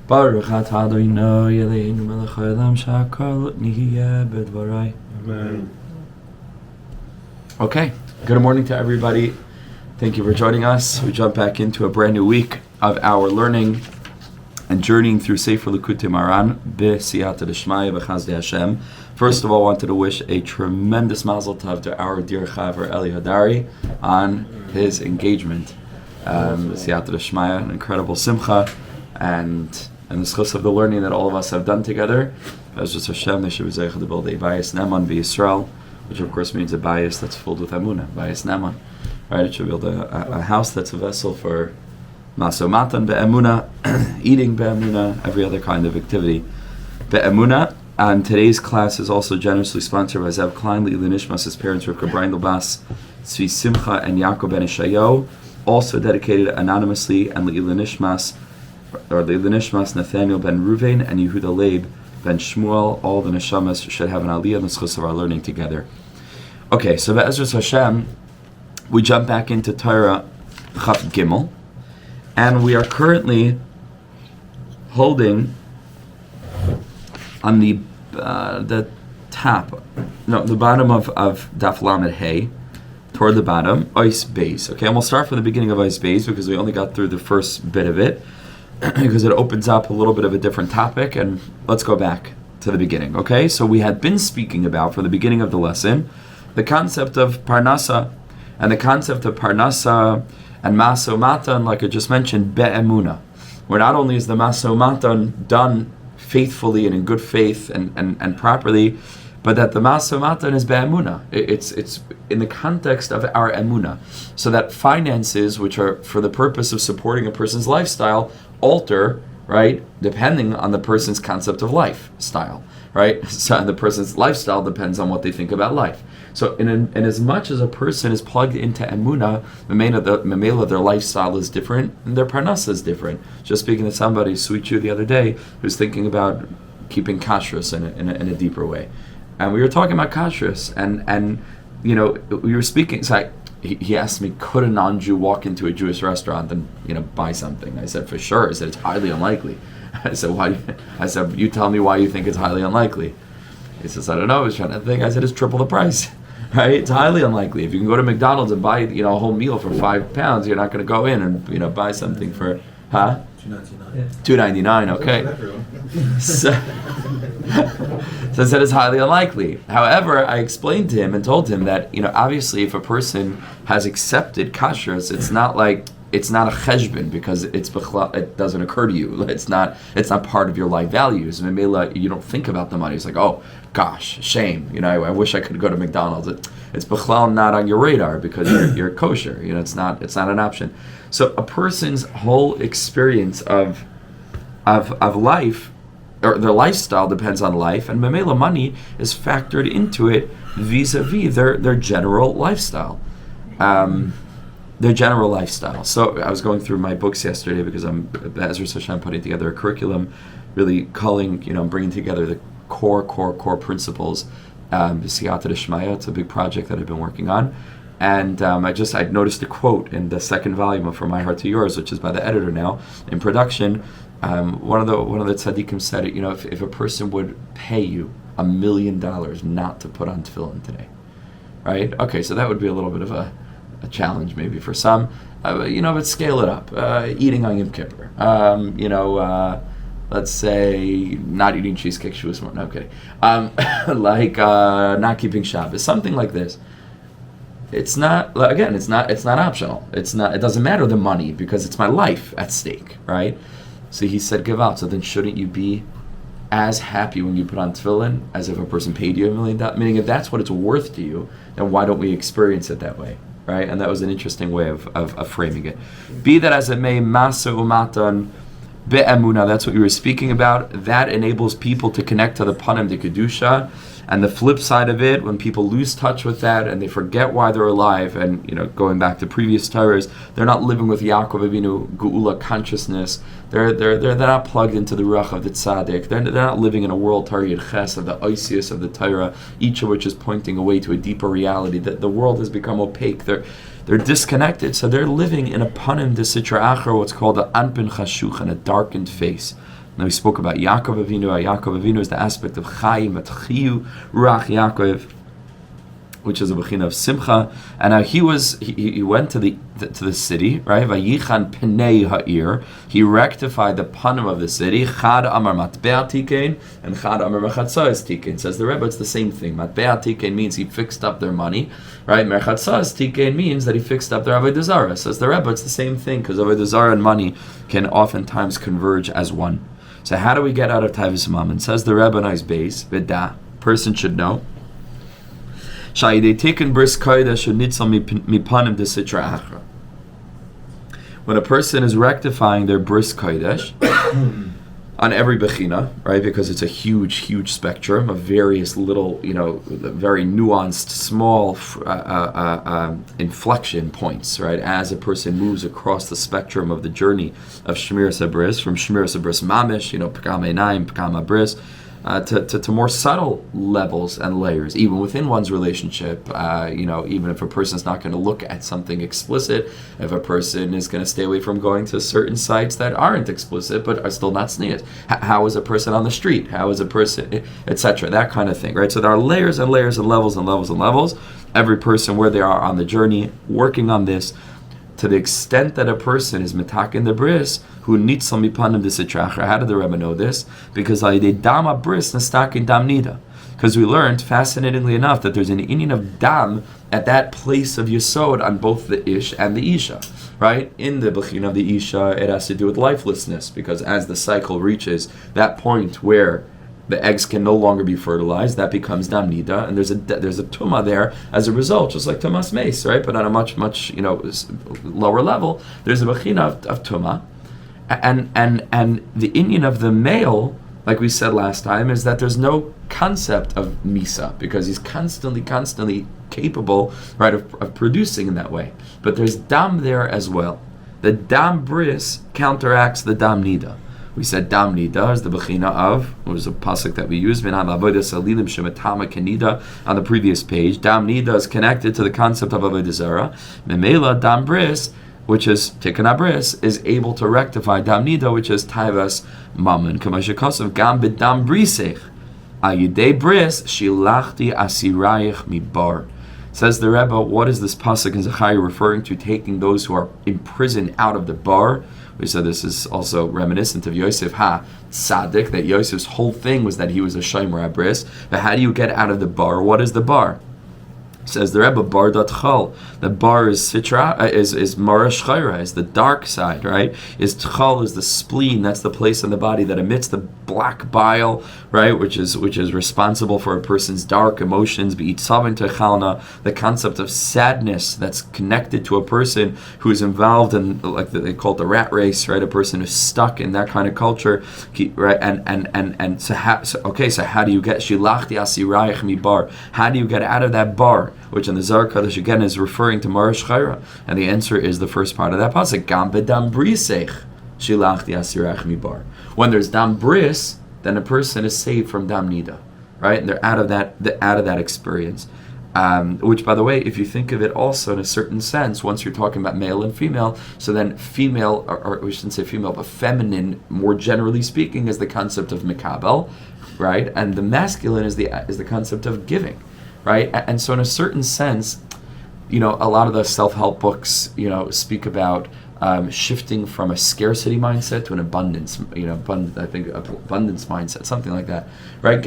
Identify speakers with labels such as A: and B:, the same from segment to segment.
A: Baruch atah Adonai Eloheinu melech haolam shehakol nihiyeh b'dvarai.
B: Amen.
A: Okay, good morning to everybody. Thank you for joining us. We jump back into a brand new week of our learning and journeying through Sefer Likutei Moharan b'siyata d'shmaya b'chazdei Hashem. First of all, I wanted to wish a tremendous mazel tov to our dear Chaver Eli Hadari on his engagement. B'siyata d'shmaya, an incredible simcha, and the schus of the learning that all of us have done together. As just Hashem, they should be zeicha to build a bayis neman v'Yisrael, which of course means a bayis that's filled with emunah, bayis neman. Right? It should build a house that's a vessel for maso matan be'emunah, eating be'emunah, every other kind of activity be'emunah. And today's class is also generously sponsored by Zev Klein, lilui nishmas, his parents Revka Bryndel Bas, Tzvi Simcha, and Ya'akov ben Yeshעיהו, also dedicated anonymously, and lilui nishmas, Nathaniel ben Reuven and Yehuda Leib ben Shmuel. All the neshamas should have an aliyah in the schus of our learning together. Okay, so be'ezras Hashem, we jump back into Torah Chof Gimmel, and we are currently holding on the bottom of Daf Lamed Hey, toward the bottom, Ois Beis. Okay, and we'll start from the beginning of Ois Beis because we only got through the first bit of it, because it opens up a little bit of a different topic, and let's go back to the beginning. Okay, so we had been speaking about, from the beginning of the lesson, the concept of Parnasa, and the concept of Parnasa and Maso Matan, like I just mentioned, Be'emuna, where not only is the Maso Matan done faithfully and in good faith and properly, but that the Maso Matan is Be'emuna. It's in the context of our Emuna, so that finances, which are for the purpose of supporting a person's lifestyle, alter, right, depending on the person's concept of lifestyle, right? So the person's lifestyle depends on what they think about life. So in as much as a person is plugged into Emunah, Memela, their lifestyle is different, and their parnasa is different. Just speaking to somebody, Sweet Jew, the other day, who's thinking about keeping kashrus in a deeper way. And we were talking about kashrus, and you know, we were speaking, so he asked me, could a non-Jew walk into a Jewish restaurant and, you know, buy something? I said, for sure. I said, it's highly unlikely. I said, why? I said, you tell me why you think it's highly unlikely. He says, I don't know. I was trying to think. I said, it's triple the price, right? It's highly unlikely. If you can go to McDonald's and buy, you know, a whole meal for £5, you're not going to go in and, you know, buy something for, huh? $2.99. Okay. So I said it's highly unlikely. However, I explained to him and told him that, you know, obviously if a person has accepted kashrus, it's not a cheshbon, because it doesn't occur to you. It's not part of your life values. Memela, you don't think about the money. It's like, oh gosh, shame. You know, I wish I could go to McDonald's. It's b'chlal not on your radar because you're kosher. You know, it's not an option. So a person's whole experience of life, or their lifestyle, depends on life, and memela, money is factored into it vis-a-vis their general lifestyle. Their general lifestyle. So I was going through my books yesterday because I'm, as Hashem, putting together a curriculum, really bringing together the core principles. B'siyata d'shmaya, it's a big project that I've been working on. And I noticed a quote in the second volume of From My Heart to Yours, which is by the editor now in production. One of the tzaddikim said, you know, if a person would pay you $1 million not to put on tefillin today, right? Okay, so that would be a little bit of a challenge maybe for some, but scale it up. Eating on Yom Kippur, let's say not eating cheesecake, no, I'm kidding. Not keeping Shabbos, something like this. It's not optional. It doesn't matter the money, because it's my life at stake, right? So he said, give out. So then shouldn't you be as happy when you put on tefillin as if a person paid you $1 million? Meaning, if that's what it's worth to you, then why don't we experience it that way, right? And that was an interesting way of framing it. Be that as it may, masa umatan be'emuna, that's what we were speaking about. That enables people to connect to the panim de kedusha. And the flip side of it, when people lose touch with that and they forget why they're alive, and going back to previous Torahs, they're not living with Ya'akov Avinu Geulah consciousness. They're not plugged into the ruach of the tzaddik. They're not living in a world Torah Ches of the Isis of the Torah, each of which is pointing away to a deeper reality. That the world has become opaque. They're They're disconnected, so they're living in a panim de sitra achar, what's called an anpin chashuch, and a darkened face. Now we spoke about Yaakov Avinu. Yaakov Avinu is the aspect of chayim, but chiyu, ruach Yaakov, which is a bechina of simcha. And now he went to the city, right? Vayichan penei ha'ir. He rectified the panim of the city. Chad amar matbea tikein, and chad amar mechatzos tikein. Says the Rebbe, it's the same thing. Matbea tikein means he fixed up their money, right? Mechatzos tikein means that he fixed up their avodah zarah. Says the Rebbe, it's the same thing, because avodah zarah and money can oftentimes converge as one. So how do we get out of Tavis Mammon? Says the Rebbe Nice base, Vida, person should know. When a person is rectifying their bris kodesh on every bechina, right? Because it's a huge spectrum of various little, very nuanced, small inflection points, right? As a person moves across the spectrum of the journey of shemiras habris, from shemiras habris mamish, pekam einayim, pekam habris, to more subtle levels and layers, even within one's relationship. Even if a person is not going to look at something explicit, if a person is going to stay away from going to certain sites that aren't explicit but are still not sneers. How is a person on the street? How is a person, etc. That kind of thing, right? So there are layers and layers and levels and levels and levels. Every person where they are on the journey, working on this, to the extent that a person is metakin the bris, who needs some mipanim de sitracher. How did the Rebbe know this? Because they dama bris nastakin dam nida. Because we learned, fascinatingly enough, that there's an inyan of dam at that place of yesod on both the ish and the isha. Right? In the bechin of the isha, it has to do with lifelessness, because as the cycle reaches that point where the eggs can no longer be fertilized, that becomes dam nida, and there's a tumah there as a result, just like tumas mace, right? But on a much lower level, there's a bechina of tumah, and the inyan of the male, like we said last time, is that there's no concept of misa, because he's constantly capable, right, of producing in that way. But there's dam there as well. The dam bris counteracts the dam nida. We said dam nida is the bechina of, it was a pasuk that we used, on the previous page. Dam nida is connected to the concept of avodah zarah. Memela dam bris, which is tikkun habris, is able to rectify dam nida, which is taivas mammon. Kamashikosav gam b'dam brisech ayidei bris shilachti asirayich mibar. Says the Rebbe, what is this pasuk in Zechariah referring to? Taking those who are imprisoned out of the bar. We said this is also reminiscent of Yosef tzaddik, that Yosef's whole thing was that he was a shomer habris. But how do you get out of the bar? What is the bar? Says the Rebbe, bar dat chal. The bar is sitra, is mara shchayra, is the dark side, right? Is tchal, is the spleen. That's the place in the body that emits the black bile, right? Which is responsible for a person's dark emotions. The concept of sadness that's connected to a person who is involved in, like they call it the rat race, right? A person who's stuck in that kind of culture, right? So how do you get shilachti asirayich mi bar? How do you get out of that bar? Which in the Zohar Kadosh again is referring to Marash Chayra, and the answer is the first part of that pasuk. Gam bedam brisech shilachti asirach mibar. When there's dam bris, then a person is saved from dam nida, right? And they're out of that experience. Which, by the way, if you think of it also in a certain sense, once you're talking about male and female, so then female, or we shouldn't say female, but feminine, more generally speaking, is the concept of mikabel, right? And the masculine is the concept of giving. Right, and so in a certain sense, a lot of the self-help books, speak about shifting from a scarcity mindset to an abundance, abundance mindset, something like that, right?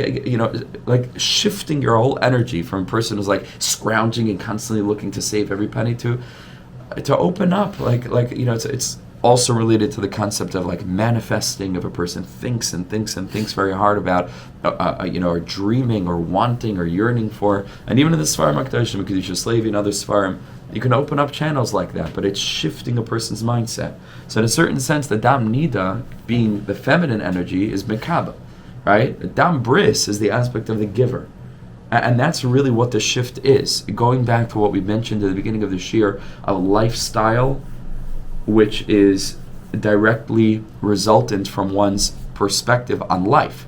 A: Like shifting your whole energy from a person who's like scrounging and constantly looking to save every penny to open up, it's also related to the concept of like manifesting. If a person thinks very hard about, or dreaming or wanting or yearning for, and even in the Svarim HaKadoshim, because you should slave in other Svarim, you can open up channels like that, but it's shifting a person's mindset. So in a certain sense, the Dam Nida, being the feminine energy, is Mekaba, right? The Dam Bris is the aspect of the giver. And that's really what the shift is. Going back to what we mentioned at the beginning of the Shir, a lifestyle which is directly resultant from one's perspective on life.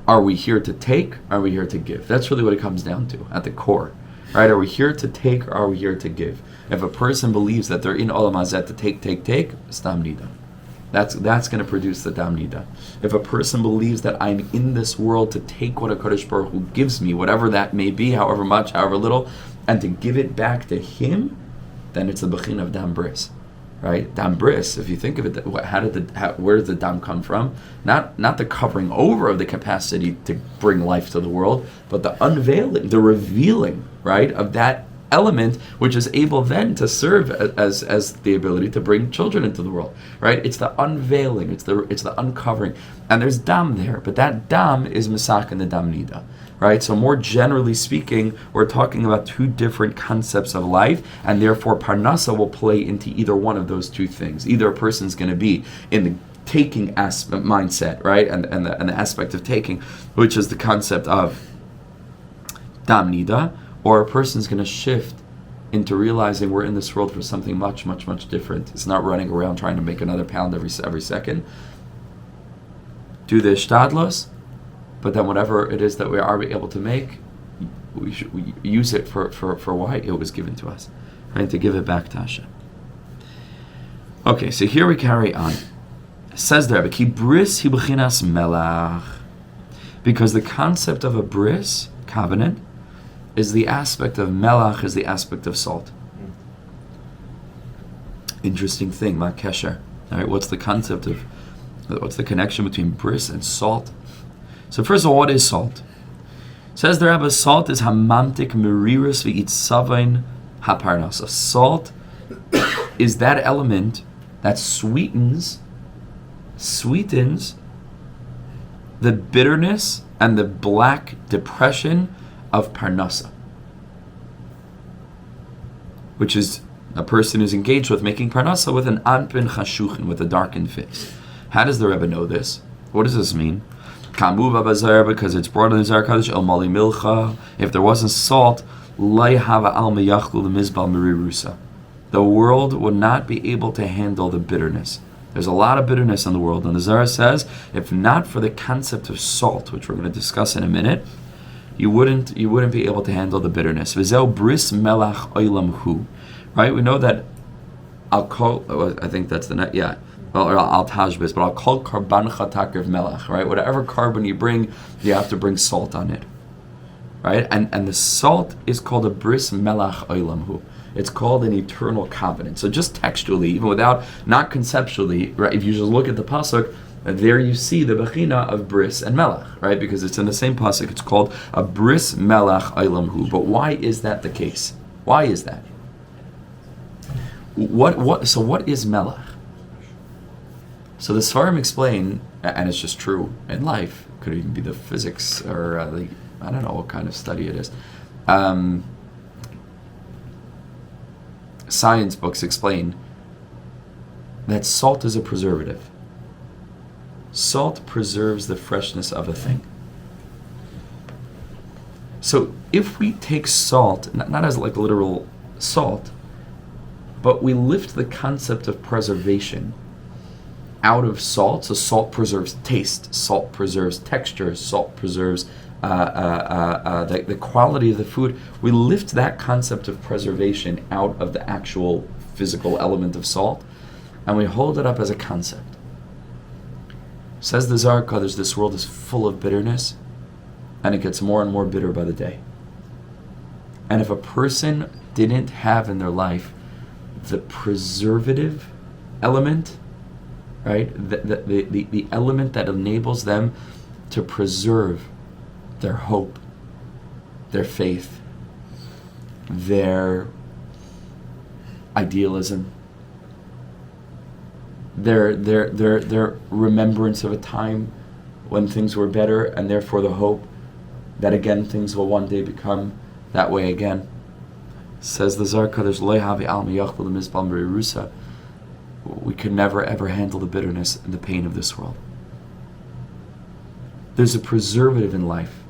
A: Are we here to take? Are we here to give? That's really what it comes down to at the core. Right? Are we here to take or are we here to give? If a person believes that they're in Olam Hazeh to take, it's Dam Nida. That's going to produce the Dam Nida. If a person believes that I'm in this world to take what HaKadosh Baruch Hu gives me, whatever that may be, however much, however little, and to give it back to Him, then it's the Bechin of Dam Bris. Right? Dam Bris, if you think of it, where did the Dam come from? Not the covering over of the capacity to bring life to the world, but the unveiling, the revealing, right, of that element, which is able then to serve as the ability to bring children into the world, right? It's the unveiling, it's the uncovering, and there's dam there, but that dam is misak and the dam nida, right? So more generally speaking, we're talking about two different concepts of life, and therefore parnasa will play into either one of those two things. Either a person's going to be in the taking mindset, right, and the aspect of taking, which is the concept of dam nida, or a person's going to shift into realizing we're in this world for something much, much, much different. It's not running around trying to make another pound every second. Do the ishtadlos, but then whatever it is that we are able to make, we use it for why it was given to us, right? To give it back to Hashem. Okay, so here we carry on. Says the Rebbe, Ki bris hi b'chinas melach, because the concept of a bris, covenant, is the aspect of melach, is the aspect of salt. Interesting thing, ma kesher. All right, what's the connection between bris and salt? So first of all, what is salt? Says the Rebbe, salt is hamamtik meriris v'itzavain haparnasa. Salt is that element that sweetens the bitterness and the black depression of parnasa, which is a person who's engaged with making parnasa with an anpin chashuchin, with a darkened face. How does the Rebbe know this? What does this mean? Because it's brought in the Zohar Kadosh, el mali milcha. If there wasn't salt, lay hava al meyachlu lemizbal merirusa. The world would not be able to handle the bitterness. There's a lot of bitterness in the world, and the Zohar says, if not for the concept of salt, which we're going to discuss in a minute, you wouldn't be able to handle the bitterness. V'zeu bris melach olam hu. Right? We know that I'll call. I think that's the net. Yeah. Or I'll tajbis, but I'll call karbancha takriv melach. Right? Whatever carbon you bring, you have to bring salt on it. Right? And the salt is called a bris melach olam hu. It's called an eternal covenant. So just textually, even not conceptually, right? If you just look at the pasuk, there you see the bechina of bris and melach, right? Because it's in the same pasuk. It's called a bris melach olam hu. But why is that the case? Why is that? So what is melach? So the Sfarim explain, and it's just true in life. It could even be the physics or I don't know what kind of study it is. Science books explain that salt is a preservative. Salt preserves the freshness of a thing. So if we take salt, not as like literal salt, but we lift the concept of preservation out of salt, so salt preserves taste, salt preserves texture, salt preserves the quality of the food. We lift that concept of preservation out of the actual physical element of salt, and we hold it up as a concept. Says the Zohar Kadosh, this world is full of bitterness, and it gets more and more bitter by the day. And if a person didn't have in their life the preservative element, right, the element that enables them to preserve their hope, their faith, their idealism, their remembrance of a time when things were better, and therefore the hope that again things will one day become that way again. Says the Zohar Kadosh, Lo havi al miyachlu lemizbal merirusa. We could never ever handle the bitterness and the pain of this world. There's a preservative in life.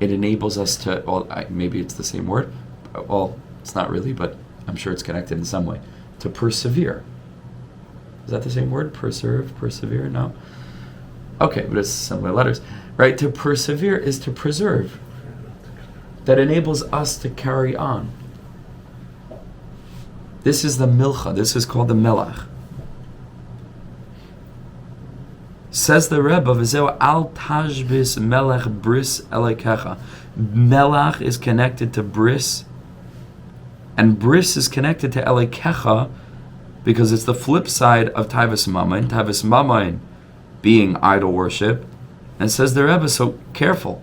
A: It enables us to, maybe it's the same word. Well, it's not really, but I'm sure it's connected in some way. To persevere. Is that the same word? Persevere? No? Okay, but it's similar letters. Right? To persevere is to preserve. that enables us to carry on. This is the milcha. This is called the melach. Says the Rebbe, "V'zeu al tashbis melech bris elekecha." Melach is connected to bris, and bris is connected to elekecha because it's the flip side of taivas mamain. Taivas mamain being idol worship, and says the Rebbe, so careful,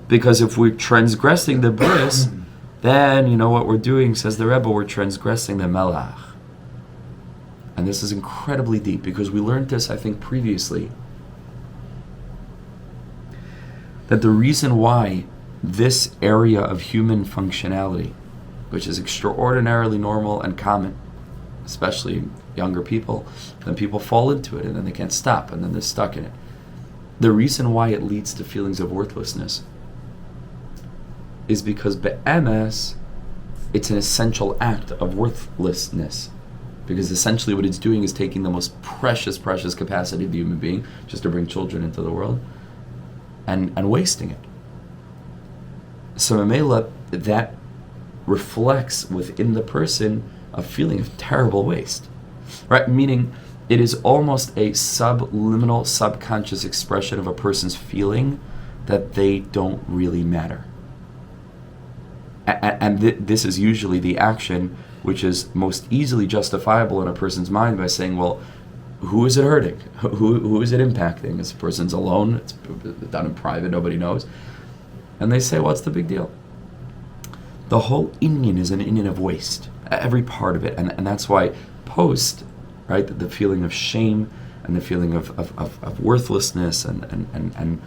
A: because if we're transgressing the bris, then you know what we're doing. Says the Rebbe, we're transgressing the melach, and this is incredibly deep because we learned this, I think, previously. That the reason why this area of human functionality, which is extraordinarily normal and common, especially younger people, then people fall into it and then they can't stop and then they're stuck in it. The reason why it leads to feelings of worthlessness is because be'emes, it's an essential act of worthlessness. Because essentially what it's doing is taking the most precious capacity of the human being, just to bring children into the world, and wasting it. So Mamela, that reflects within the person a feeling of terrible waste. Right? Meaning it is almost a subliminal, subconscious expression of a person's feeling that they don't really matter. And this is usually the action which is most easily justifiable in a person's mind by saying, well, who is it hurting? Who is it impacting? This person's alone, it's done in private, nobody knows. And they say, what's the big deal? The whole inyan is an inyan of waste, every part of it. And that's why post, right, the feeling of shame and the feeling of worthlessness and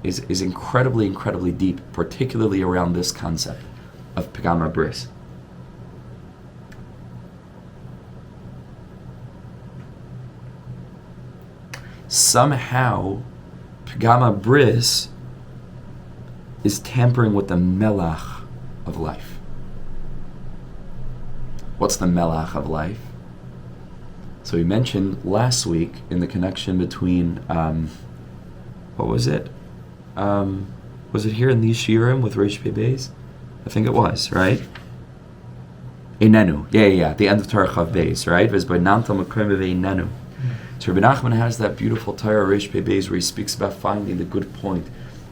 A: is incredibly deep, particularly around this concept of pagam habris. Somehow, pagam habris is tampering with the melach of life. What's the melach of life? So we mentioned last week in the connection between, what was it? Was it here in these shiurim with Reish Beis? I think it was, right? Einenu. Yeah. At the end of Torah Chav Beis, right? So Rebbe Nachman has that beautiful Torah Reish Beis where he speaks about finding the good point,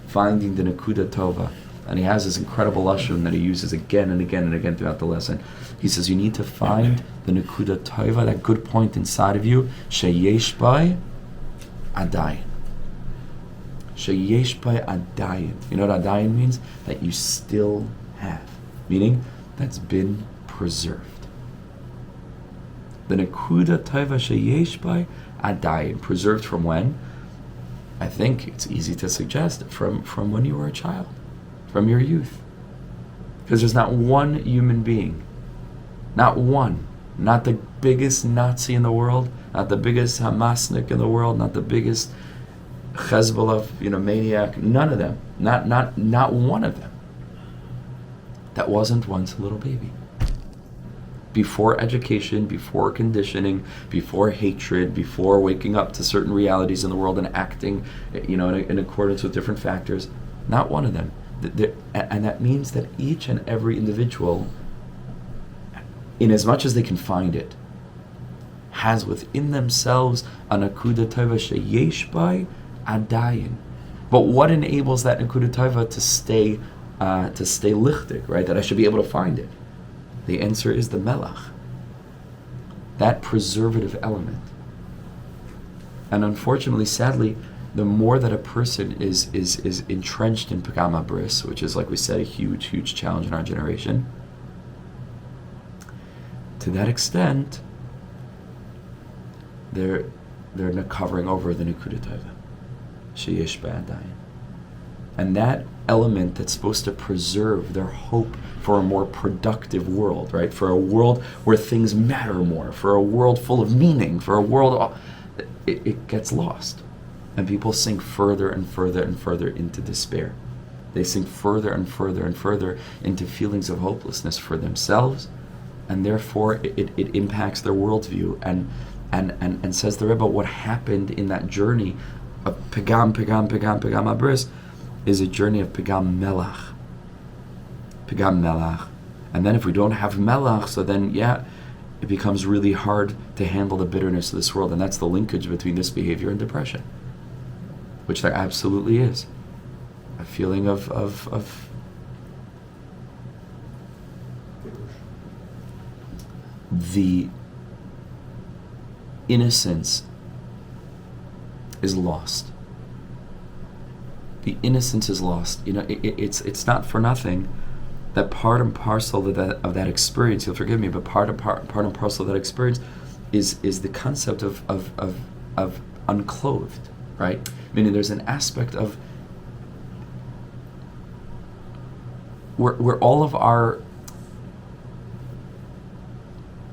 A: finding the Nekudah Tovah. And he has this incredible lashon that he uses again and again and again throughout the lesson. He says you need to find the Nekudah Tovah, that good point inside of you, sheyesh bai adayin. Sheyesh bai adayin. You know what adayin means? That you still have. Meaning, that's been preserved. The Nekudah Tovah sheyesh bai adayin. Preserved from when? I think it's easy to suggest from when you were a child. From your youth. Because there's not one human being, not one, not the biggest Nazi in the world, not the biggest Hamasnik in the world, not the biggest Hezbollah, maniac, none of them, not one of them, that wasn't once a little baby. Before education, before conditioning, before hatred, before waking up to certain realities in the world and acting, in accordance with different factors, not one of them. And that means that each and every individual, in as much as they can find it, has within themselves a Nekudah Tovah sheyesh bai adayin. But what enables that Nekudah Tovah to stay lichtig, right? That I should be able to find it. The answer is the melach, that preservative element. And unfortunately, sadly, the more that a person is entrenched in pagam habris, which is, like we said, a huge challenge in our generation, to that extent, they're not covering over the Nekudah Tovah, sheyesh bai adayin. And that element that's supposed to preserve their hope for a more productive world, right? For a world where things matter more, for a world full of meaning, for a world, it gets lost. And people sink further and further into despair. They sink further and further into feelings of hopelessness for themselves, and therefore it impacts their worldview. And says the Rebbe, what happened in that journey of pagam habris is a journey of pagam melach. pagam melach. And then if we don't have melach, so then, it becomes really hard to handle the bitterness of this world. And that's the linkage between this behavior and depression, which there absolutely is. A feeling of the innocence is lost. The innocence is lost. It's not for nothing that part and parcel of that experience, you'll forgive me, but part and parcel of that experience is the concept of unclothed, right? Meaning there's an aspect of where all of our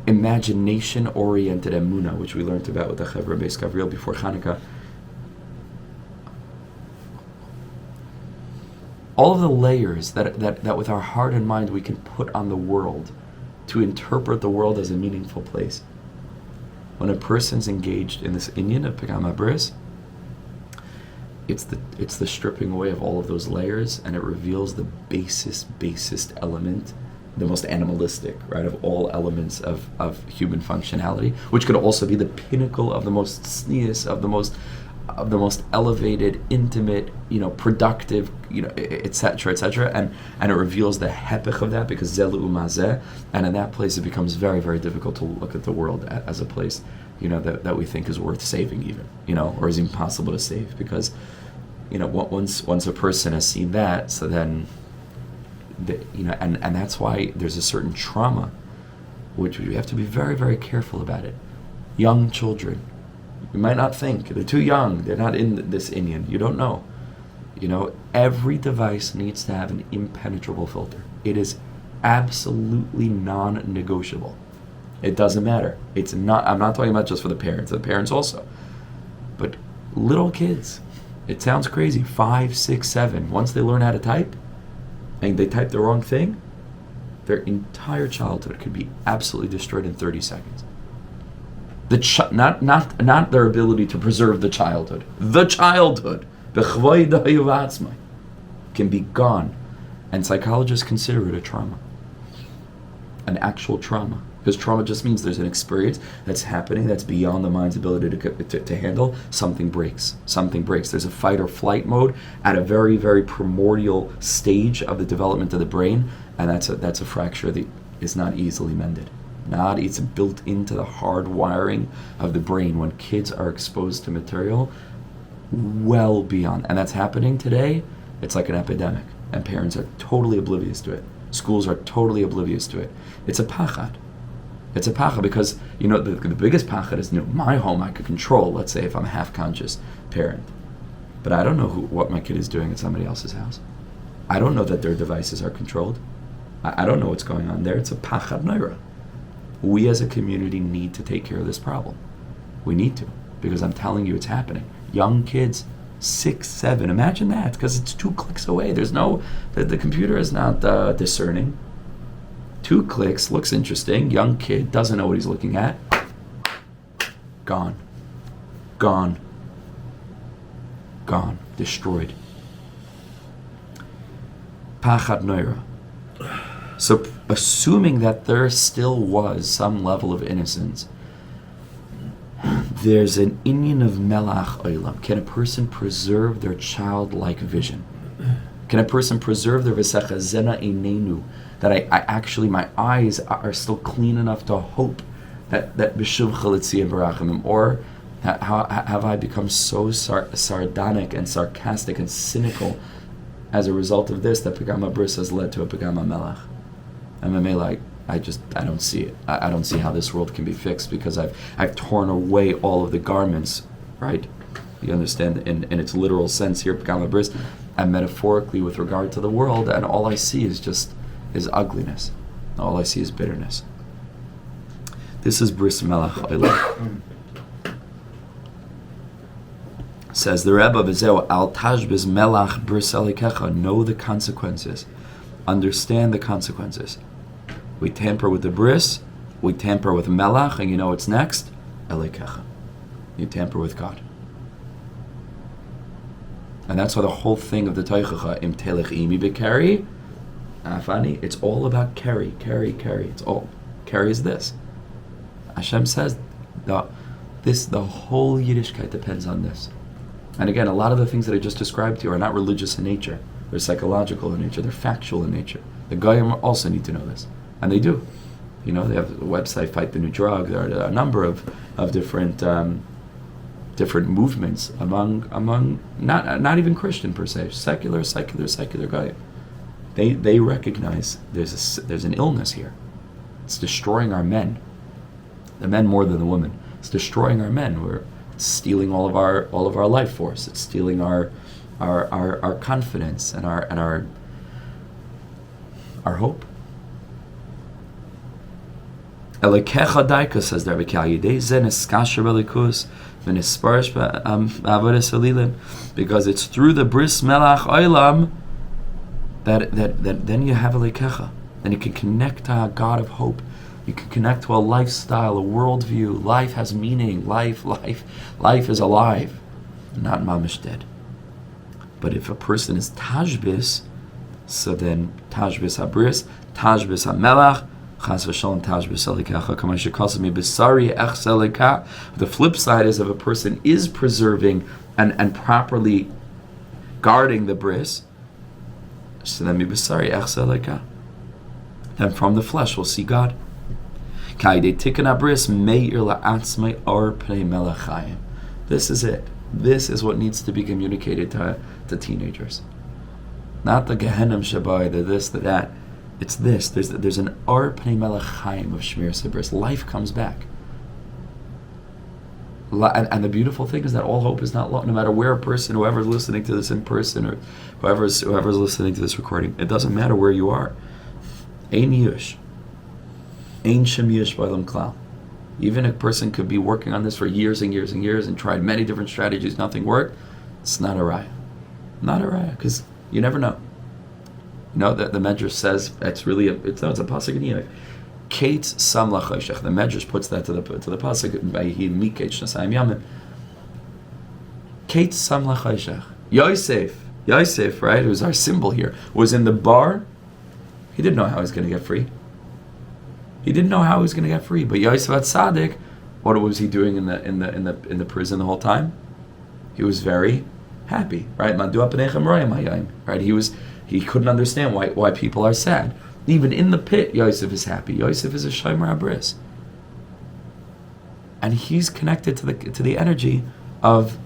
A: imagination-oriented emunah, which we learned about with the Chevra Beis Gavriel before Hanukkah, all of the layers that with our heart and mind we can put on the world to interpret the world as a meaningful place. When a person's engaged in this inyan of Pagam Habris, it's the stripping away of all of those layers, and it reveals the basest element, the most animalistic, right, of all elements of human functionality, which could also be the pinnacle of the most sneeze, of the most elevated, intimate, productive, etc., and it reveals the hepech of that, because zelu umazeh, and in that place it becomes very, very difficult to look at the world as a place, that we think is worth saving, even, or is impossible to save, because, once a person has seen that, so then, and that's why there's a certain trauma, which we have to be very, very careful about it. Young children. You might not think, they're too young, they're not in this inyan, you don't know. Every device needs to have an impenetrable filter. It is absolutely non-negotiable. It doesn't matter. I'm not talking about just for the parents also. But little kids, it sounds crazy, 5, 6, 7, once they learn how to type, and they type the wrong thing, their entire childhood could be absolutely destroyed in 30 seconds. Not their ability to preserve the childhood can be gone, and psychologists consider it a trauma, an actual trauma, because trauma just means there's an experience that's happening that's beyond the mind's ability to handle. Something breaks. There's a fight or flight mode at a very, very primordial stage of the development of the brain, and that's a fracture that is not easily mended. It's built into the hard wiring of the brain when kids are exposed to material well beyond. And that's happening today. It's like an epidemic. And parents are totally oblivious to it. Schools are totally oblivious to it. It's a pachad. Because, the biggest pachad is, my home I could control, let's say if I'm a half-conscious parent. But I don't know what my kid is doing at somebody else's house. I don't know that their devices are controlled. I don't know what's going on there. It's a pachad noira. We as a community need to take care of this problem. We need to, because I'm telling you it's happening. Young kids, 6, 7, imagine that, because it's 2 clicks away. There's the computer is not discerning. 2 clicks, looks interesting, young kid, doesn't know what he's looking at. Gone, destroyed. Pachad noira. So, assuming that there still was some level of innocence, there's an inyan of melach olam. Can a person preserve their childlike vision? Can a person preserve their v'secha zena einenu, that I actually, my eyes are still clean enough to hope that b'shuv chalitzi and barachim, or have I become so sardonic and sarcastic and cynical as a result of this that Pagam Habris has led to a Pagam HaMelach? And I don't see it. I don't see how this world can be fixed, because I've torn away all of the garments, right? You understand, in its literal sense here, Pagam Habris, and metaphorically with regard to the world, and all I see is ugliness. All I see is bitterness. This is Bris Melach Olam. Says the Rebbe, V'zeu al tashbiz melach bris elikecha. Know the consequences. Understand the consequences. We tamper with the bris, we tamper with melach, and you know what's next? Elikecha. You tamper with God. And that's why the whole thing of the Teichacha, im telech imi bekari, Afani, it's all about carry. It's all carry is this. Hashem says the whole Yiddishkeit depends on this. And again, a lot of the things that I just described to you are not religious in nature. They're psychological in nature. They're factual in nature. The Goyim also need to know this, and they do. They have a website, Fight the New Drug. There are a number of different movements among not even Christian per se, secular Goyim. They recognize there's an illness here. It's destroying our men. The men more than the women. It's destroying our men. We're stealing all of our life force. It's stealing our confidence and our hope. Elekecha daika, says the Rebbe, because it's through the bris melach olam that then you have Elekecha. Then you can connect to a God of hope. You can connect to a lifestyle, a worldview. Life has meaning. Life is alive, not mamish dead. But if a person is tajbis, so then tajbis habris, tajbis hamelach, chas v'shalom tajbis elikecha, k'ma shekasami b'sari echs elika. The flip side is if a person is preserving and properly guarding the bris, so then b'sari echs elika. Then from the flesh we'll see God. This is it. This is what needs to be communicated to teenagers. Not the Gehenim Shabai, the this, the that. It's this. There's an Ar Pnei Melech Chaim of shemiras habris. Life comes back. And the beautiful thing is that all hope is not lost. No matter where a person, whoever's listening to this in person, or whoever's listening to this recording, it doesn't matter where you are. Ein yush. Ein shemiras b'olam klal. Even a person could be working on this for years and years and years and tried many different strategies, nothing worked. It's not a raya. Not a raya, because you never know. That the Medrash says it's a pasuk in Enoch. Kate sam lachoshech. The Medrash puts that to the pasuk by he miketz nasayim yamim. Kate sam lachoshech. Yosef, right, who's our symbol here, was in the bar. He didn't know how he was going to get free. But Yosef tzaddik, what was he doing in the prison the whole time? He was very happy, right? Right? He couldn't understand why people are sad. Even in the pit, Yosef is happy. Yosef is a shemiras habris, and he's connected to the energy of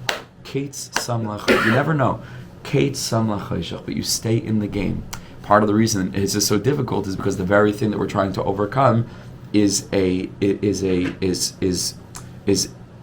A: Kate's samlach. You never know, Kate's samlach, but you stay in the game. Part of the reason this is so difficult is because the very thing that we're trying to overcome is an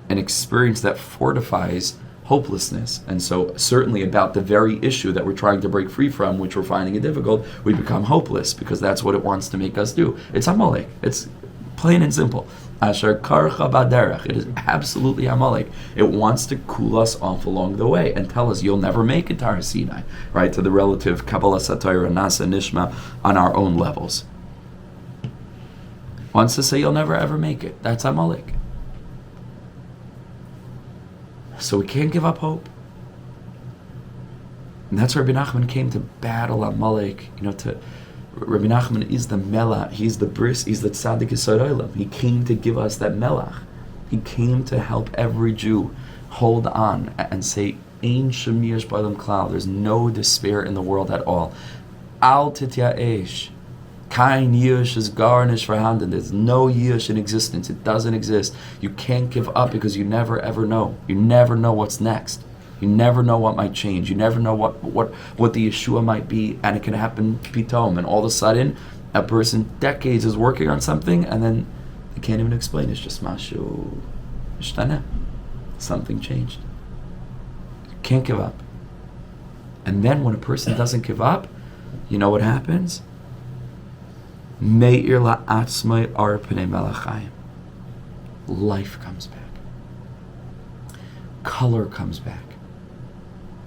A: experience that fortifies hopelessness. And so certainly about the very issue that we're trying to break free from, which we're finding it difficult, we become hopeless because that's what it wants to make us do. It's Amalek. It's plain and simple. Asher karcha baderech. It is absolutely Amalek. It wants to cool us off along the way and tell us you'll never make it to Har Sinai, right? To the relative Kabbalah, Satira, Nasa, Nishma on our own levels. Wants to say you'll never ever make it. That's Amalek. So we can't give up hope. And that's where Rebbe Nachman came to battle Amalek. Rebbe Nachman is the melach, he's the bris, he's the tzaddik yesod olam. He came to give us that melach. He came to help every Jew hold on and say, Ein shemiras b'olam klal. There's no despair in the world at all. Al tityaesh. Kein yush is garnish vorhanden. There's no yush in existence. It doesn't exist. You can't give up because you never ever know. You never know what's next. You never know what might change. You never know what the Yeshua might be, and it can happen pitom. And all of a sudden, a person decades is working on something, and then they can't even explain. It's just mashu ishtana. Something changed. You can't give up. And then when a person doesn't give up, you know what happens? Me'ir la'atzmai ar pnei melachayim. Life comes back. Color comes back.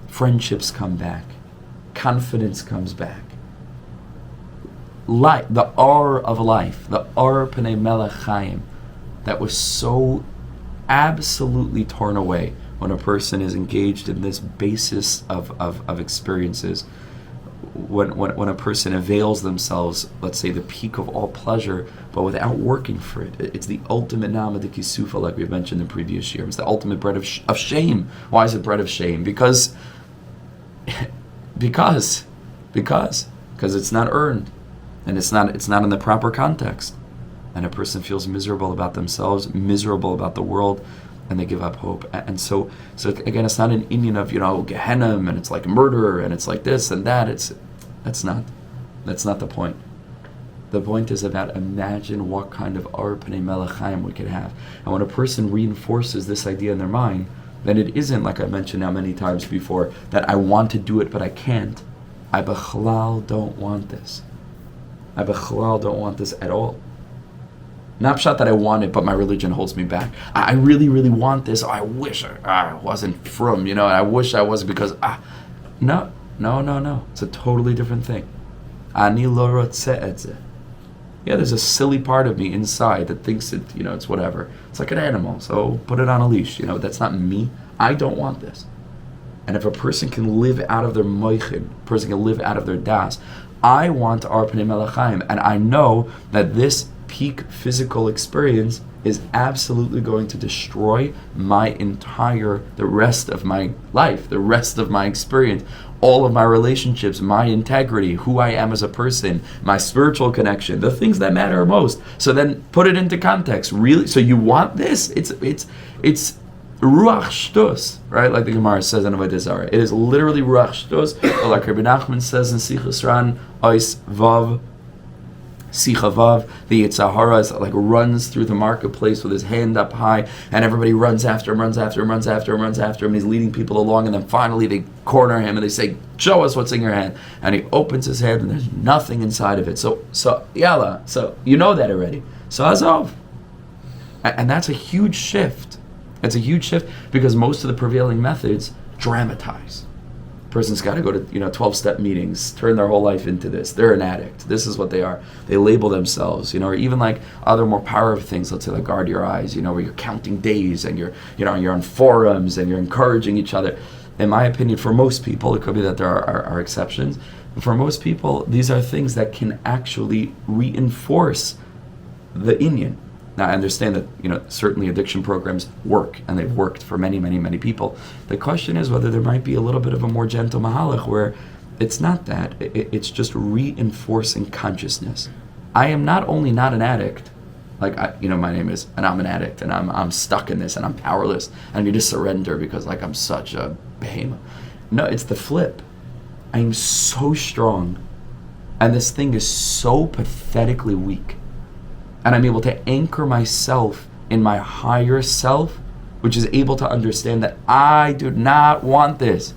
A: Friendships come back. Confidence comes back. Life, the R of life, the R pnei melech chaim, that was so absolutely torn away when a person is engaged in this basis of experiences. when a person avails themselves, let's say, the peak of all pleasure, but without working for it. It's the ultimate nama de kisufa, like we've mentioned in previous years. It's the ultimate bread of shame. Why is it bread of shame? Because it's not earned, and it's not in the proper context, and a person feels miserable about themselves, miserable about the world, and they give up hope. And so again, it's not an Indian of Gehenna, and it's like murder, and it's like this and that. That's not the point. The point is about imagine what kind of ar pnei melech chaim we could have. And when a person reinforces this idea in their mind, then it isn't, like I mentioned now many times before, that I want to do it but I can't. I bechlal don't want this. I bechlal don't want this at all. Not pshat that I want it, but my religion holds me back. I really, really want this. Oh, I wish I wasn't from, and I wish I was because, no. It's a totally different thing. Ani lo rotzeh et zeh. Yeah, there's a silly part of me inside that thinks it, it's whatever. It's like an animal, so put it on a leash. That's not me. I don't want this. And if a person can live out of their moichin, a person can live out of their daas, I want ar pnei melech chaim, and I know that this peak physical experience is absolutely going to destroy the rest of my life, the rest of my experience, all of my relationships, my integrity, who I am as a person, my spiritual connection, the things that matter most. So then put it into context. Really? So you want this? It's ruach shtus, right? Like the Gemara says in Avodah Zarah. It is literally ruach shtus, or like Rebbe Nachman says in Sichos Ran, ois vav, Sichavav, the Yitzhahara is like runs through the marketplace with his hand up high, and everybody runs after him, and he's leading people along, and then finally they corner him and they say, show us what's in your hand. And he opens his hand and there's nothing inside of it. So yalla, so you know that already. So azov. And that's a huge shift. It's a huge shift because most of the prevailing methods dramatize. Person's got to go to 12-step meetings, turn their whole life into this. They're an addict. This is what they are. They label themselves, or even like other more powerful things. Let's say like guard your eyes, where you're counting days and you're on forums and you're encouraging each other. In my opinion, for most people, it could be that there are exceptions. But for most people, these are things that can actually reinforce the inyan. Now, I understand that, certainly addiction programs work, and they've worked for many, many, many people. The question is whether there might be a little bit of a more gentle mahalach where it's not that, it's just reinforcing consciousness. I am not only not an addict, like, my name is, and I'm an addict, and I'm stuck in this, and I'm powerless, and I need to surrender because, I'm such a behemoth. No, it's the flip. I'm so strong, and this thing is so pathetically weak. And I'm able to anchor myself in my higher self, which is able to understand that I do not want this.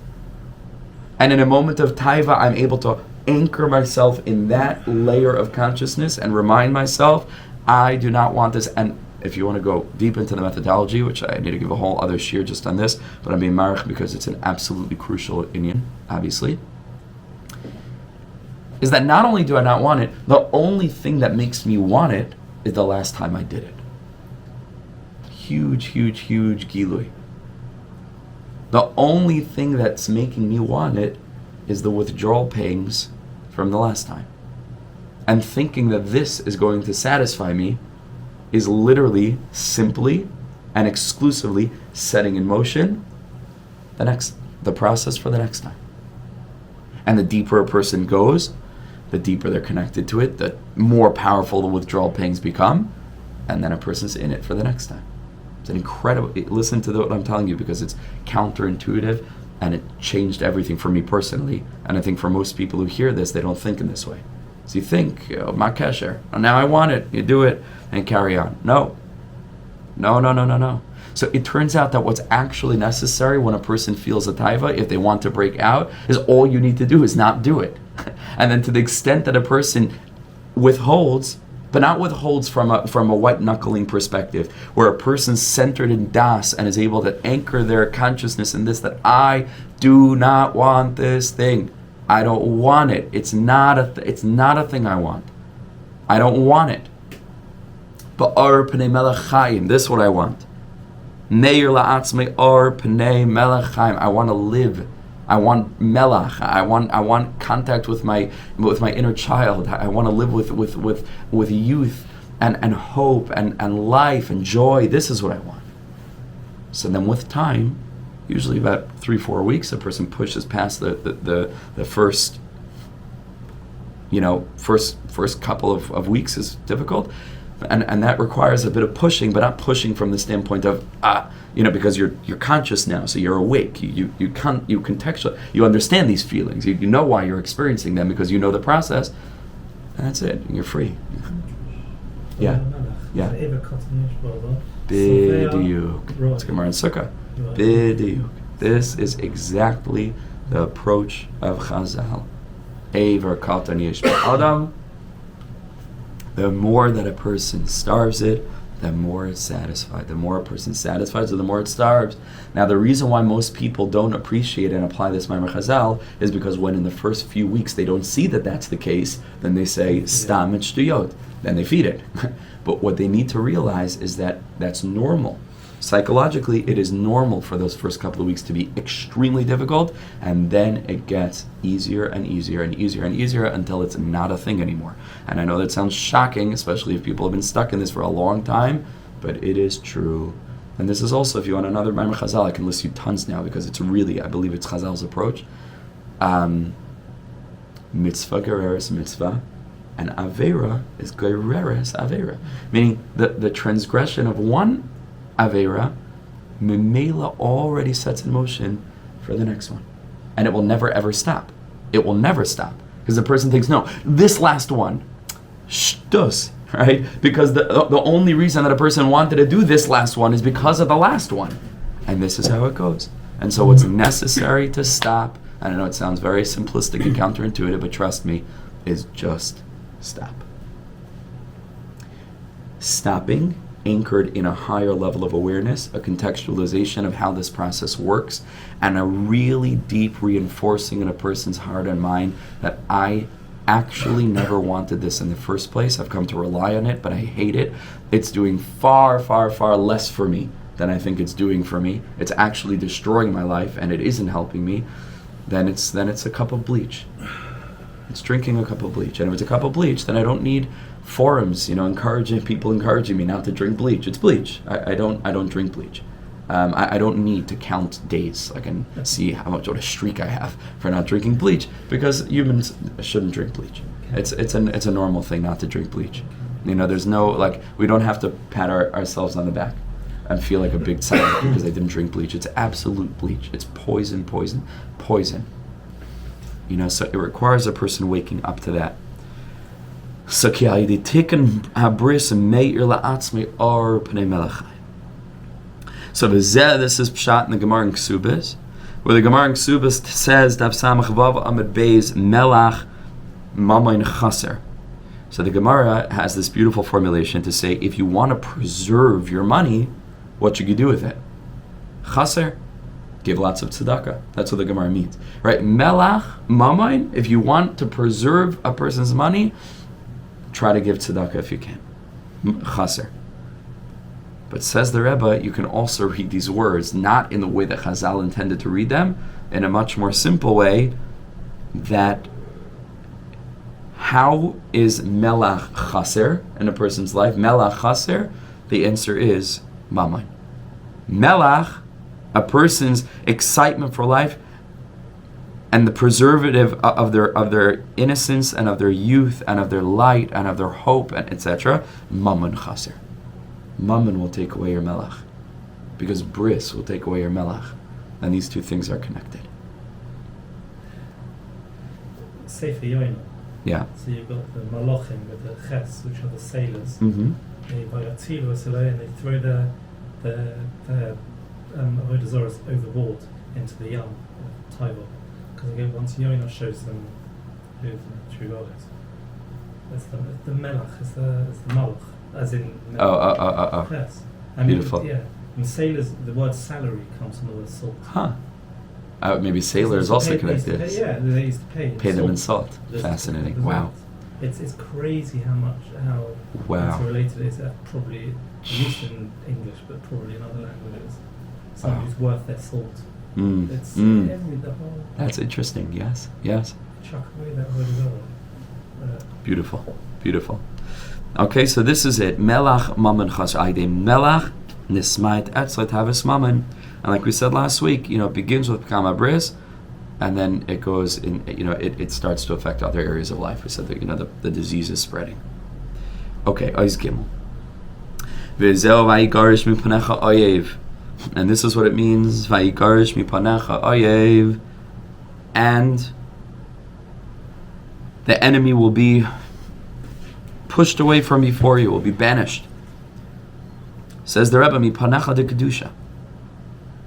A: And in a moment of taiva, I'm able to anchor myself in that layer of consciousness and remind myself, I do not want this. And if you want to go deep into the methodology, which I need to give a whole other shiur just on this, but I'm being marich because it's an absolutely crucial inyan, obviously, is that not only do I not want it, the only thing that makes me want it is the last time I did it. Huge, huge, huge lilui. The only thing that's making me want it is the withdrawal pangs from the last time. And thinking that this is going to satisfy me is literally, simply, and exclusively setting in motion the process for the next time. And the deeper a person goes, the deeper they're connected to it, the more powerful the withdrawal pangs become, and then a person's in it for the next time. It's an incredible, listen to what I'm telling you because it's counterintuitive and it changed everything for me personally. And I think for most people who hear this, they don't think in this way. So you think, ma kesher, now I want it, you do it, and carry on. No. So it turns out that what's actually necessary when a person feels a taiva, if they want to break out, is all you need to do is not do it. And then to the extent that a person withholds, but not withholds from a white knuckling perspective, where a person's centered in Daas and is able to anchor their consciousness in this, that I do not want this thing. I don't want it. It's not a thing I want. I don't want it. But ar pnei melech chaim, this is what I want. Neir la'atzmei ar pnei melech chaim. I want to live I want melach. I want contact with my inner child. I want to live with youth and hope and life and joy. This is what I want. So then with time, usually about 3-4 weeks, a person pushes past the first, first couple of weeks is difficult, and that requires a bit of pushing, but not pushing from the standpoint of because you're conscious now, so you're awake. You contextual. You understand these feelings. You know why you're experiencing them because you know the process, and that's it. And you're free. Yeah. Bidiyuk. It's Gemara in Sukkah. Bidiyuk. This is exactly the approach of Chazal. Eiver katan yesh b'adam. The more that a person starves it, the more it's satisfied. The more a person's satisfied, so the more it starves. Now, the reason why most people don't appreciate and apply this Ma'amer Chazal is because when in the first few weeks they don't see that that's the case, then they say, Stam et shtuyot. Then they feed it. But what they need to realize is that that's normal. Psychologically, it is normal for those first couple of weeks to be extremely difficult, and then it gets easier and easier and easier and easier until it's not a thing anymore. And I know that sounds shocking, especially if people have been stuck in this for a long time, but it is true. And this is also, if you want another Ma'amer Chazal, I can list you tons now because it's really, I believe it's Chazal's approach. Mitzvah gereres mitzvah, and Avera is gereres Avera. Meaning the transgression of one Avera, Mimela already sets in motion for the next one. And it will never ever stop. It will never stop. Because the person thinks, no, this last one, shtus, right? Because the only reason that a person wanted to do this last one is because of the last one. And this is how it goes. And so what's necessary to stop, and I know it sounds very simplistic and counterintuitive, but trust me, is just stop. Stopping, anchored in a higher level of awareness, a contextualization of how this process works, and a really deep reinforcing in a person's heart and mind that I actually never wanted this in the first place. I've come to rely on it, but I hate it. It's doing far, far, far less for me than I think it's doing for me. It's actually destroying my life, and it isn't helping me. Then it's a cup of bleach. It's drinking a cup of bleach. And if it's a cup of bleach, then I don't need forums, encouraging me not to drink bleach. It's bleach. I don't drink bleach. I don't need to count days. I can see what a streak I have for not drinking bleach, because humans shouldn't drink bleach. It's a normal thing not to drink bleach. There's no, we don't have to pat ourselves on the back and feel like a big tzaddik because I didn't drink bleach. It's absolute bleach. It's poison. So it requires a person waking up to that. So habris meir la'atzmi or pnei melachai. So this is pshat in the Gemara in Ksubis, where the Gemara in Ksubis says Daf Samach Vav Amud Beis Melach Mamayin Chaser. So the Gemara has this beautiful formulation to say, if you want to preserve your money, what should you do with it? Chaser, give lots of tzedakah. That's what the Gemara means, right? Melach Mamayin. If you want to preserve a person's money, try to give tzedakah if you can. Chaser. But says the Rebbe, you can also read these words not in the way that Chazal intended to read them, in a much more simple way, that how is melach chaser in a person's life? Melach chaser, the answer is mamon. Melach, a person's excitement for life and the preservative of their innocence and of their youth and of their light and of their hope and etc. Mamon chaser. Mammon will take away your melach, because bris will take away your melach, and these two things are connected.
B: Sefer Yomi.
A: Yeah.
B: So you've got the malachim with the ches, which are the sailors.
A: Mm-hmm.
B: And they throw the avodah zorahs overboard into the Yam of Tovah, because again, once Yomi shows them who the true God is. That's the melach, is the malach. As in yes.
A: Beautiful.
B: Yeah. And sailors, the word salary comes from the word salt.
A: Huh. Maybe sailor is also connected.
B: They used to pay
A: them in salt. Fascinating. Wow.
B: It's crazy how interrelated it is. Probably, at least in English, but probably in other languages. Someone who's worth their salt. It's the whole.
A: That's interesting. Yes.
B: Chuck away that whole Geulah.
A: Beautiful. Okay, so this is it. Melach mammon chas aydem melach nismait etzlet havis mammon. And like we said last week, it begins with habris, and then it goes in. It starts to affect other areas of life. We said that the disease is spreading. Okay, Ois Gimmel. V'zeu vayigarish mipanecha oyev, and this is what it means. Vayigarish mipanecha oyev, and the enemy will be pushed away from before you, will be banished. Says the Rebbe, mipanecha de kedusha.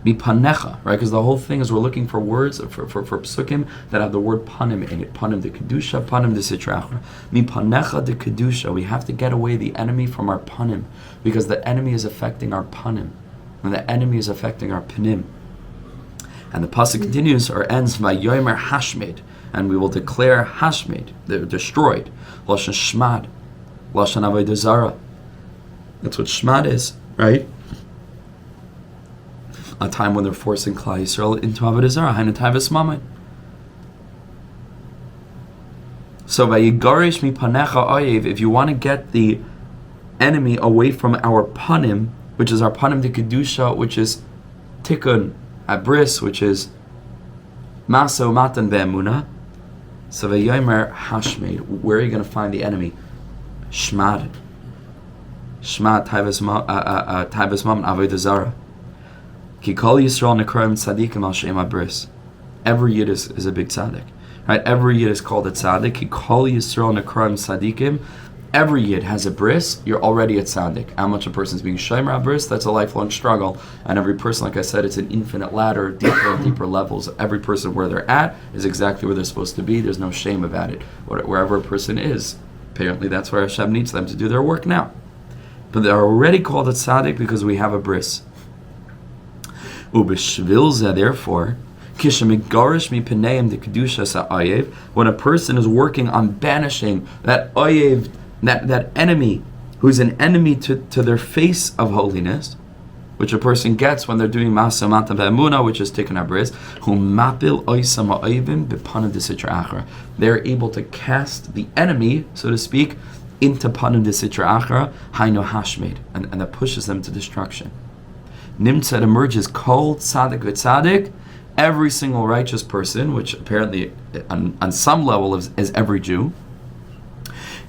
A: Mipanecha, right? Because the whole thing is we're looking for words, for psukim that have the word panim in it. Panim de kedusha, panim de sitrachra. Mipanecha de kedusha. We have to get away the enemy from our panim, because the enemy is affecting our panim, and the enemy is affecting our panim. And the pasuk continues or ends by Yomer hashmed, and we will declare hashmed, they're destroyed. Lashon shmad, lashon avodah zara. That's what shmad is, right? A time when they're forcing Klal Yisrael into avodah zara, hainu taivas mammon. So vayigarish mipanecha oyev, if you want to get the enemy away from our panim, which is our panim de kedusha, which is tikkun, habris, which is maso matan ve'emunah. So vayomer hashmed, where are you going to find the enemy? Shmad taivas mammon avodah zara. Ki kol Yisrael nekroim tzaddikim al shem habris. Every yid is a big tzaddik, right? Every yid is called a tzaddik. Ki kol Yisrael nekroim tzaddikim. Every yid has a bris. You're already a tzaddik. How much a person's being shemiras bris? That's a lifelong struggle. And every person, like I said, it's an infinite ladder, deeper and deeper levels. Every person where they're at is exactly where they're supposed to be. There's no shame about it. Wherever a person is, apparently that's where Hashem needs them to do their work now. But they're already called a tzaddik because we have a bris. Ubeshvilza, therefore, when a person is working on banishing that oyev, that enemy, who's an enemy to their face of holiness, which a person gets when they're doing masa matan ve'emunah, which is tikkun habris, they're able to cast the enemy, so to speak, into panim de sitra achra, hainu hashmed, and that pushes them to destruction. Nimtzat emerges kol tzaddik v'tzaddik, every single righteous person, which apparently on some level is every Jew.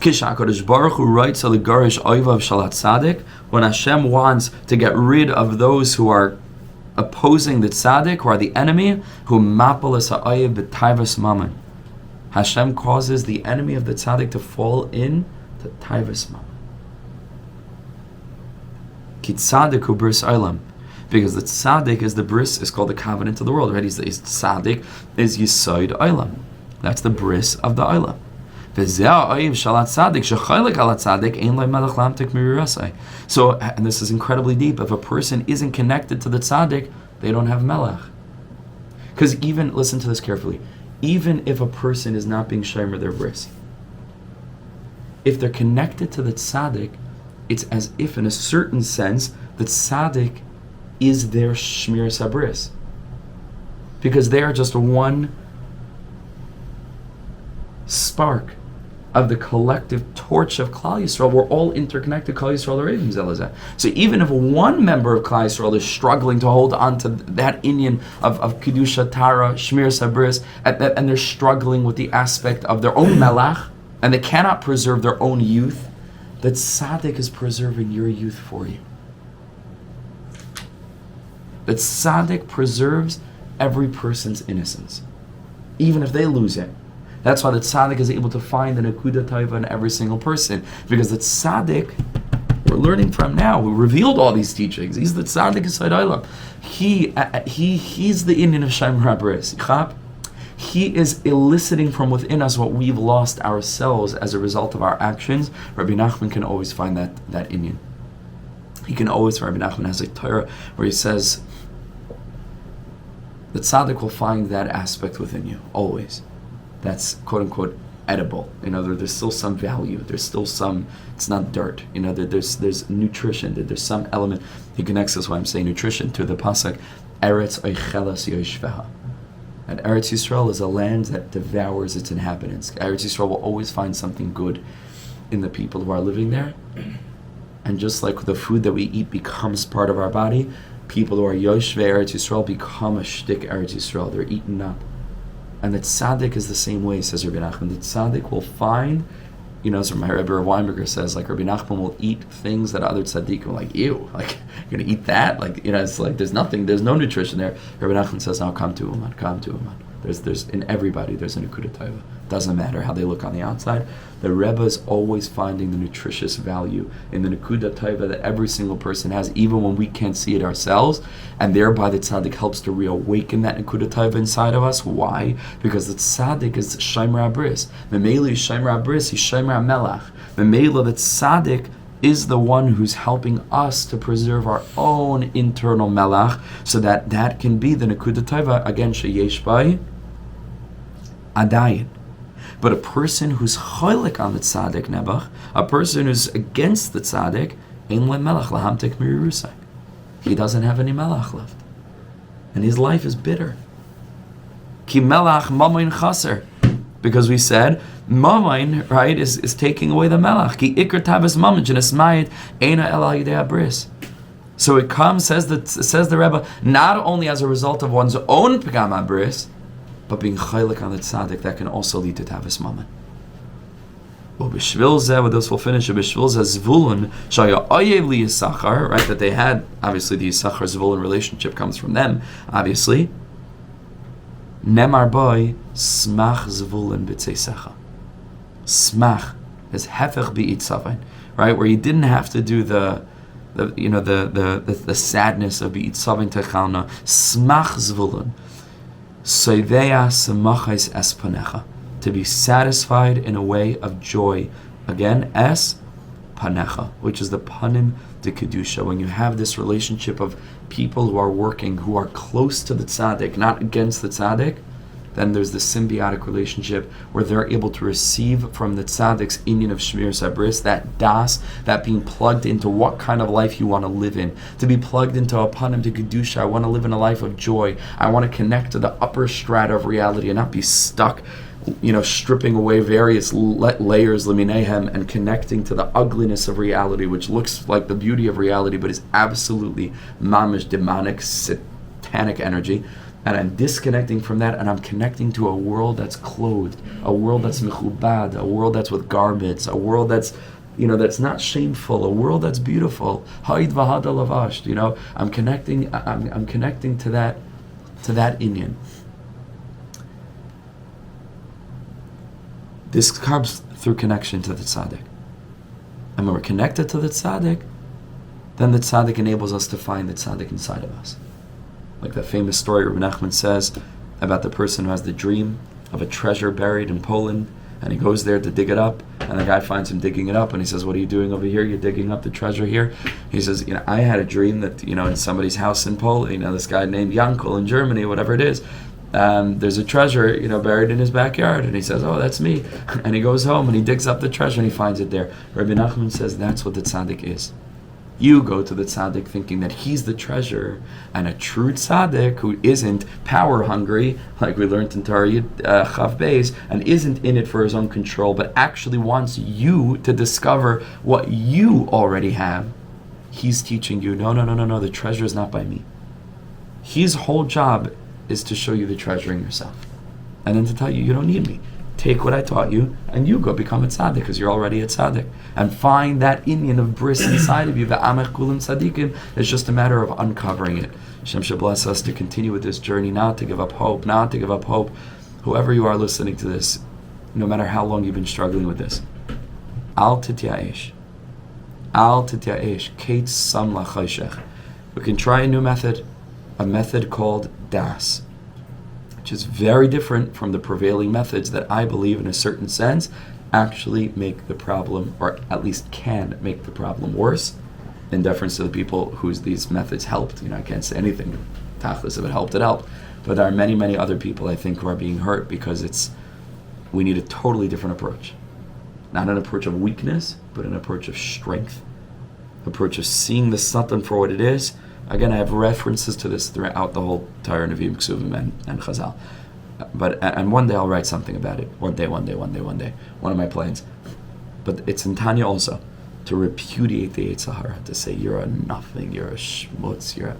A: Kisha HaKadosh Baruch Hu writes aligarish oivav shalat tzaddik, when Hashem wants to get rid of those who are opposing the tzaddik, who are the enemy, who mapalas ha'oyev b'taivas mammon. Hashem causes the enemy of the tzaddik to fall in to taivas mammon. Ki tzaddik hu bris olam. Because the tzaddik is the bris, is called the covenant of the world, right? He's tzaddik is yisoid olam. That's the bris of the olam. So, and this is incredibly deep. If a person isn't connected to the tzaddik, they don't have melech. Because even, listen to this carefully, even if a person is not being shomer their bris, if they're connected to the tzaddik, it's as if, in a certain sense, the tzaddik is their shemiras habris, because they are just one spark of the collective torch of Klal Yisrael. We're all interconnected. Klal Yisrael are Rebbe zelazeh. So even if one member of Klal Yisrael is struggling to hold on to that inyan of kedusha, tara, shemiras habris, and they're struggling with the aspect of their own melach, and they cannot preserve their own youth, that tzaddik is preserving your youth for you. That tzaddik preserves every person's innocence, even if they lose it. That's why the tzaddik is able to find the Nekudah Tovah in every single person, because the tzaddik, we're learning from now, we revealed all these teachings. He's the tzaddik inside Olam. He's the Indian of shemiras habris. He is eliciting from within us what we've lost ourselves as a result of our actions. Rebbe Nachman can always find that Indian. He can always, Rebbe Nachman has a Torah where he says, the tzaddik will find that aspect within you, always. That's quote unquote edible. There's still some value. There's still some, it's not dirt. There's nutrition. There's some element. He connects, that's why I'm saying nutrition, to the pasuk, Eretz oichelas yoshveha. And Eretz Yisrael is a land that devours its inhabitants. Eretz Yisrael will always find something good in the people who are living there. And just like the food that we eat becomes part of our body, people who are Yoshvei Eretz Yisrael become a shtick Eretz Yisrael. They're eaten up. And the tzaddik is the same way, says Rebbe Nachman. The tzaddik will find, as my Rebbe Weinberger says, like Rebbe Nachman will eat things that other tzaddikim are like, ew, like, you're going to eat that? Like, it's like there's no nutrition there. Rebbe Nachman says, now come to Uman. There's in everybody, there's a Nekudah Tovah. Doesn't matter how they look on the outside. The Rebbe is always finding the nutritious value in the Nekudah Tovah that every single person has, even when we can't see it ourselves. And thereby the tzaddik helps to reawaken that Nekudah Tovah inside of us. Why? Because the tzaddik is shemiras habris. The Mele is shemiras habris, he's shemiras melach. The Mele, the tzaddik, is the one who's helping us to preserve our own internal melach, so that can be the Nekudah Tovah, again, sheyesh bai adayin. But a person who's cholik on the tzaddik nebach, a person who's against the tzaddik, ein le melach lahamtek mirusai. He doesn't have any melach left, and his life is bitter. Ki melach mamoin chaser, because we said mamoin, right, is taking away the melach. Ki ikar tavas mamoin jenesmayit eina el al yidei habris. So it comes, says the Rebbe, not only as a result of one's own pagam habris, but being chaylik on the tzaddik, that can also lead to Tavis Mammon. With this we'll finish. Zvulun shaya oyev li Yisachar, right? That they had, obviously, the Yisachar Zvulun relationship comes from them, obviously. Nemar boy smach Zvulun b'tzeisecha. Smach is hefech bi'itzavain, right? Where you didn't have to do the sadness of bi'itzavain techalna. Smach Zvulun. Soiveya semachais espanecha, to be satisfied in a way of joy. Again, es panecha, which is the panim de kedusha. When you have this relationship of people who are working, who are close to the tzaddik, not against the tzaddik, then there's this symbiotic relationship where they're able to receive from the tzaddik's inyan of shemiras habris, that Daas, that being plugged into what kind of life you want to live in. To be plugged into a panim to Kedusha, I want to live in a life of joy. I want to connect to the upper strata of reality and not be stuck, stripping away various layers, leminahem, and connecting to the ugliness of reality, which looks like the beauty of reality, but is absolutely mamish, demonic, satanic energy. And I'm disconnecting from that, and I'm connecting to a world that's clothed, a world that's mechubad, a world that's with garments, a world that's, that's not shameful, a world that's beautiful. Ha'id v'hada lavashed. I'm connecting to that inyan. This comes through connection to the tzaddik, and when we're connected to the tzaddik, then the tzaddik enables us to find the tzaddik inside of us. Like that famous story Rebbe Nachman says about the person who has the dream of a treasure buried in Poland, and he goes there to dig it up, and the guy finds him digging it up, and he says, "What are you doing over here? You're digging up the treasure here?" He says, "I had a dream that, in somebody's house in Poland, this guy named Yankel in Germany, whatever it is, there's a treasure, buried in his backyard." And he says, "Oh, that's me." And he goes home, and he digs up the treasure, and he finds it there. Rebbe Nachman says that's what the tzaddik is. You go to the tzaddik thinking that he's the treasure, and a true tzaddik who isn't power hungry, like we learned in Torah Chof Beis, and isn't in it for his own control, but actually wants you to discover what you already have. He's teaching you, no, the treasure is not by me. His whole job is to show you the treasure in yourself, and then to tell you don't need me. Take what I taught you, and you go become a tzaddik, because you're already a tzaddik. And find that inyan of bris inside of you. Ve'amech kulim tzaddikim. It's just a matter of uncovering it. Hashem should bless us to continue with this journey, not to give up hope. Whoever you are listening to this, no matter how long you've been struggling with this, al tityaesh. Kate sam lachayshech. We can try a new method, a method called Daas, which is very different from the prevailing methods that I believe, in a certain sense, actually make the problem, or at least can make the problem worse, in deference to the people whose these methods helped. I can't say anything tachlis, if it helped, it helped. But there are many, many other people, I think, who are being hurt because we need a totally different approach. Not an approach of weakness, but an approach of strength. Approach of seeing the Satan for what it is, Again, I have references to this throughout the whole Torah, Nevi'im, Ksuvim, and Chazal. And one day I'll write something about it. One day. One of my plans. But it's in Tanya also to repudiate the Yetzer Hara, to say you're a nothing, you're a schmutz, you're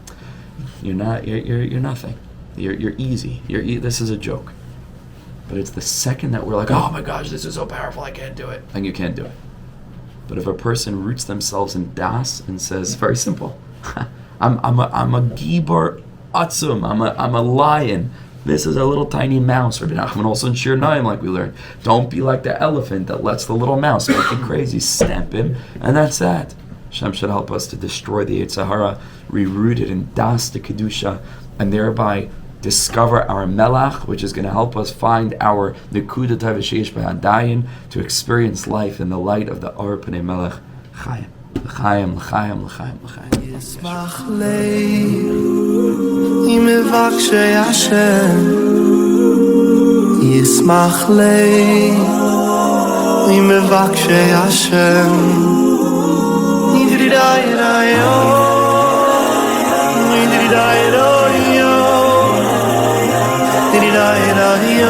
A: nothing. You're easy. This is a joke. But it's the second that we're like, oh my gosh, this is so powerful, I can't do it. And you can't do it. But if a person roots themselves in Daas and says, very simple, I'm a gibor atzum, I'm a lion. This is a little tiny mouse. Rebbe Nachman also in Shir Naim, like we learned. Don't be like the elephant that lets the little mouse make it crazy. Stamp him, and that's that. Hashem should help us to destroy the Yetzer Hara, reroot it in Das, the Kedusha, and thereby discover our Melach, which is going to help us find our Nekudah Tovah sheish b'hadayin, to experience life in the light of the Or Pnei Melech Chaim. L'chaim, l'chaim, l'chaim, l'chaim.
C: Yismach leib im mevakshei Hashem. Yismach leib im mevakshei Hashem. Nidridai rayo, nidridai rayo, nidridai rayo.